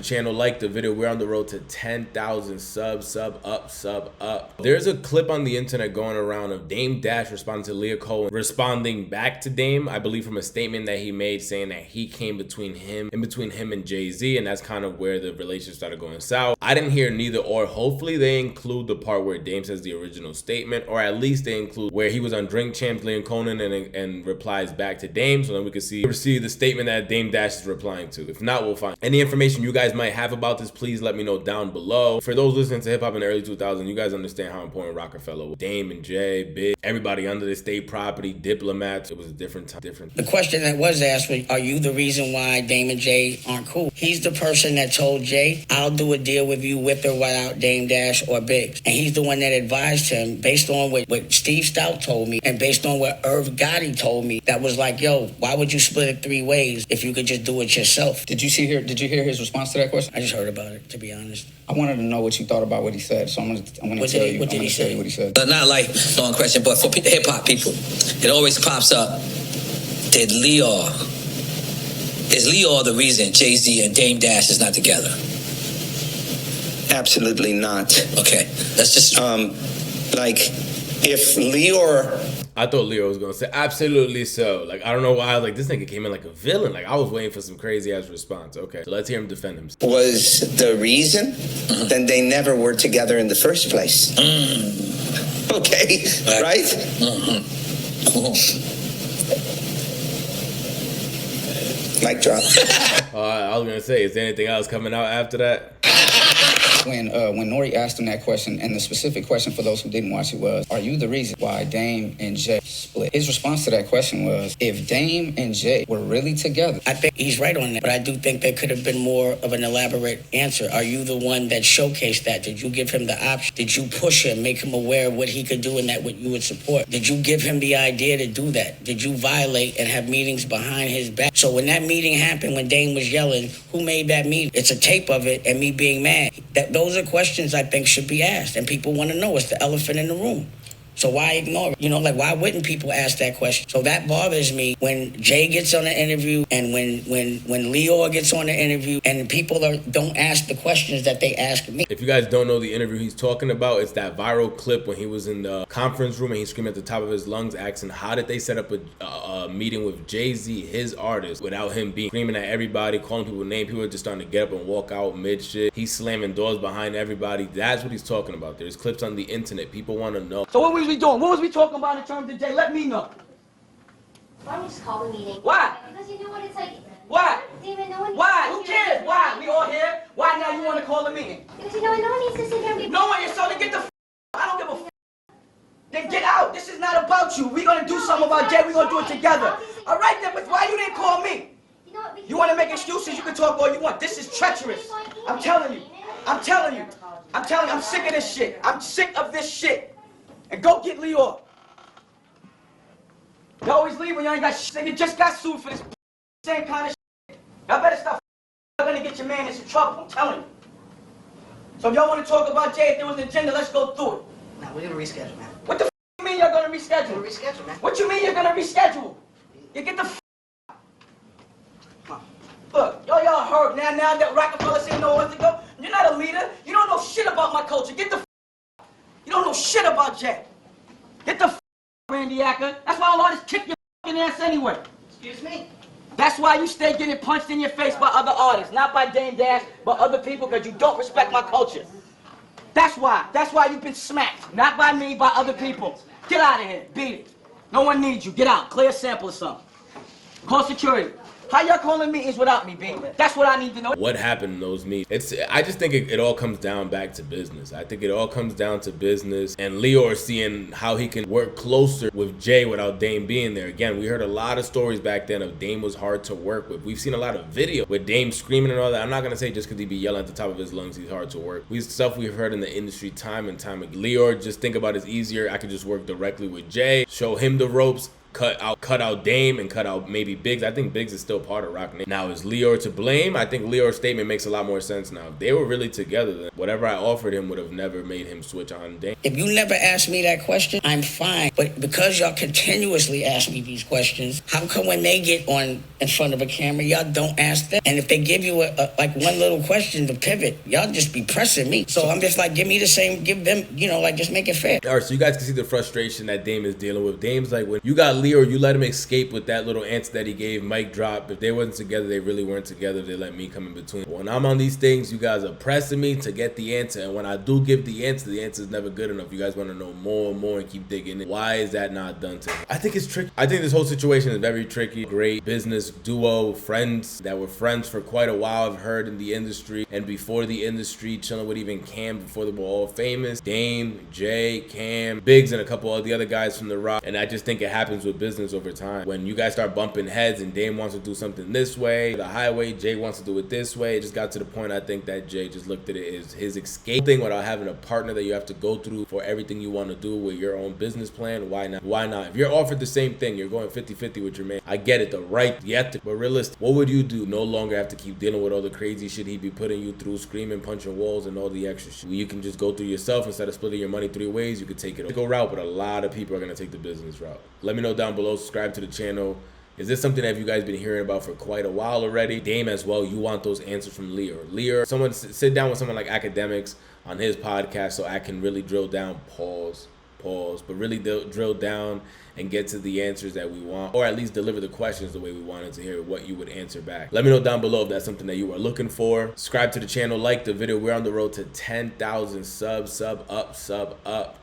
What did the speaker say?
channel, like the video. We're on the road to 10,000 subs. Sub up. There's a clip on the internet going around of Dame Dash responding to Lyor Cohen, responding back to Dame, I believe from a statement that he made saying that he came between him and Jay-Z, and that's kind of where the relationship started going south. I didn't hear neither or. Hopefully they include the part where Dame says the original statement, or at least they include where he was on Drink Champs, Lyor Cohen, and replies back to Dame, so then we can see the statement that Dame Dash is replying to. If not, we'll find any information you guys might have about this. Please let me know down below. For those listening to hip hop in the early 2000s, you guys understand how important Roc-A-Fella was. Dame and Jay, Big, everybody under the state property, diplomats. It was a different time. The question that was asked was, are you the reason why Dame and Jay aren't cool? He's the person that told Jay, I'll do a deal with you with or without Dame Dash or Biggs. And he's the one that advised him based on what Steve Stout told me and based on what Irv Gotti told me, that was like, yo, why would you split it 3 ways if you could just do it yourself? Did you hear his response to that question? I just heard about it, to be honest. I wanted to know what you thought about what he said, so I'm gonna tell you what he said. Not like long question, but for hip hop people, it always pops up. Is Lyor the reason Jay-Z and Dame Dash is not together? Absolutely not. Okay, that's just like if Lyor. I thought Lyor was gonna say absolutely so. Like, I don't know why. I was like, this nigga came in like a villain. Like, I was waiting for some crazy ass response. Okay, so let's hear him defend himself. Was the reason, then they never were together in the first place. Okay, right? Mic drop. I was gonna say, is there anything else coming out after that? When NORE asked him that question, and the specific question for those who didn't watch it was, are you the reason why Dame and Jay split? His response to that question was, if Dame and Jay were really together. I think he's right on that, but I do think there could have been more of an elaborate answer. Are you the one that showcased that? Did you give him the option? Did you push him, make him aware of what he could do and that what you would support? Did you give him the idea to do that? Did you violate and have meetings behind his back? So when that meeting happened, when Dame was yelling, who made that meeting? It's a tape of it and me being mad. Those are questions I think should be asked, and people want to know. It's the elephant in the room. So why ignore it? You know, like, why wouldn't people ask that question? So that bothers me when Jay gets on the interview and when Lyor gets on the interview and people don't ask the questions that they ask me. If you guys don't know the interview he's talking about, it's that viral clip when he was in the conference room and he's screaming at the top of his lungs, asking how did they set up a meeting with Jay-Z, his artist, without him being screaming at everybody, calling people names. People are just starting to get up and walk out mid shit. He's slamming doors behind everybody. That's what he's talking about. There's clips on the internet. People want to know. So what was we doing? What was we talking about in terms of Jay? Let me know. Why don't we just call the meeting? Why? Because you know what it's like. Why? Damon, no one. Why? Who cares? Why? We all here. Why now you want to call a meeting? Because you know no one needs to sit here and get. No one is, so then get the f. I don't give a f. Then get out. This is not about you. We're gonna do something about Jay. We're gonna do it together. All right then, but why you didn't call me? You want to make excuses? You can talk all you want. This is treacherous. I'm telling you. I'm telling you. I'm sick of this shit. I'm sick of this shit. And go get Lyor. You always leave when you ain't got shit. You just got sued for this same kind of shit. Y'all better stop. You're gonna get your man in some trouble. I'm telling you. So if y'all want to talk about Jay, if there was an agenda, let's go through it. Nah, we're gonna reschedule, man. What the you mean you're gonna reschedule? We're gonna reschedule, man. What you mean you're gonna reschedule? You get the Look, y'all heard now that Roc-A-Fella said no one to go. You're not a leader. You don't know shit about my culture. Get the You don't know shit about Jay. Get the Randy Acker. That's why all artists kick your ass anyway. Excuse me? That's why you stay getting punched in your face by other artists, not by Dame Dash, but other people, because you don't respect my culture. That's why. That's why you've been smacked. Not by me, by other people. Get out of here. Beat it. No one needs you. Get out. Clear a sample or something. Call security. How y'all calling meetings without me, baby? That's what I need to know. What happened in those meetings? I just think it all comes down back to business. I think it all comes down to business and Lyor seeing how he can work closer with Jay without Dame being there. Again, we heard a lot of stories back then of Dame was hard to work with. We've seen a lot of video with Dame screaming and all that. I'm not gonna say just because he be yelling at the top of his lungs he's hard to work. Stuff we've heard in the industry time and time again. Lyor, just think about it's easier. I could just work directly with Jay, show him the ropes. cut out Dame and cut out maybe Biggs. I think Biggs is still part of Roc Nation. Now, is Lyor to blame? I think Lyor's statement makes a lot more sense now. If they were really together, then whatever I offered him would have never made him switch on Dame. If you never asked me that question, I'm fine. But because y'all continuously ask me these questions, how come when they get on in front of a camera, y'all don't ask them? And if they give you like one little question to pivot, y'all just be pressing me. So I'm just like, give me the same, give them, like just make it fair. All right, so you guys can see the frustration that Dame is dealing with. Dame's like, when you got Lyor, you let him escape with that little answer that he gave, mic drop. If they wasn't together, they really weren't together. They let me come in between. When I'm on these things, you guys are pressing me to get the answer. And when I do give the answer is never good enough. You guys want to know more and more and keep digging in. Why is that not done to me? I think it's tricky. I think this whole situation is very tricky. Great business duo, friends that were friends for quite a while. I've heard in the industry and before the industry, chilling with even Cam before they were all famous. Dame, Jay, Cam, Biggs, and a couple of the other guys from the Roc. And I just think it happens with business over time. When you guys start bumping heads and Dame wants to do something this way, the highway, Jay wants to do it this way. It just got to the point I think that Jay just looked at it as his escape thing without having a partner that you have to go through for everything you want to do with your own business plan. Why not? Why not? If you're offered the same thing, you're going 50-50 with your man. I get it, the right, the ethic, but realistic. What would you do? No longer have to keep dealing with all the crazy shit he'd be putting you through, screaming, punching walls, and all the extra shit. You can just go through yourself instead of splitting your money 3 ways. You could take it a route, but a lot of people are gonna take the business route. Let me know down below. Subscribe to the channel. Is this something that you guys been hearing about for quite a while already? Dame as well, you want those answers from Lyor. Someone sit down with someone like Academics on his podcast so I can really drill down, pause, but really drill down and get to the answers that we want, or at least deliver the questions the way we wanted to hear what you would answer back. Let me know down below if that's something that you are looking for. Subscribe to the channel, like the video. We're on the road to 10,000 subs. Sub up.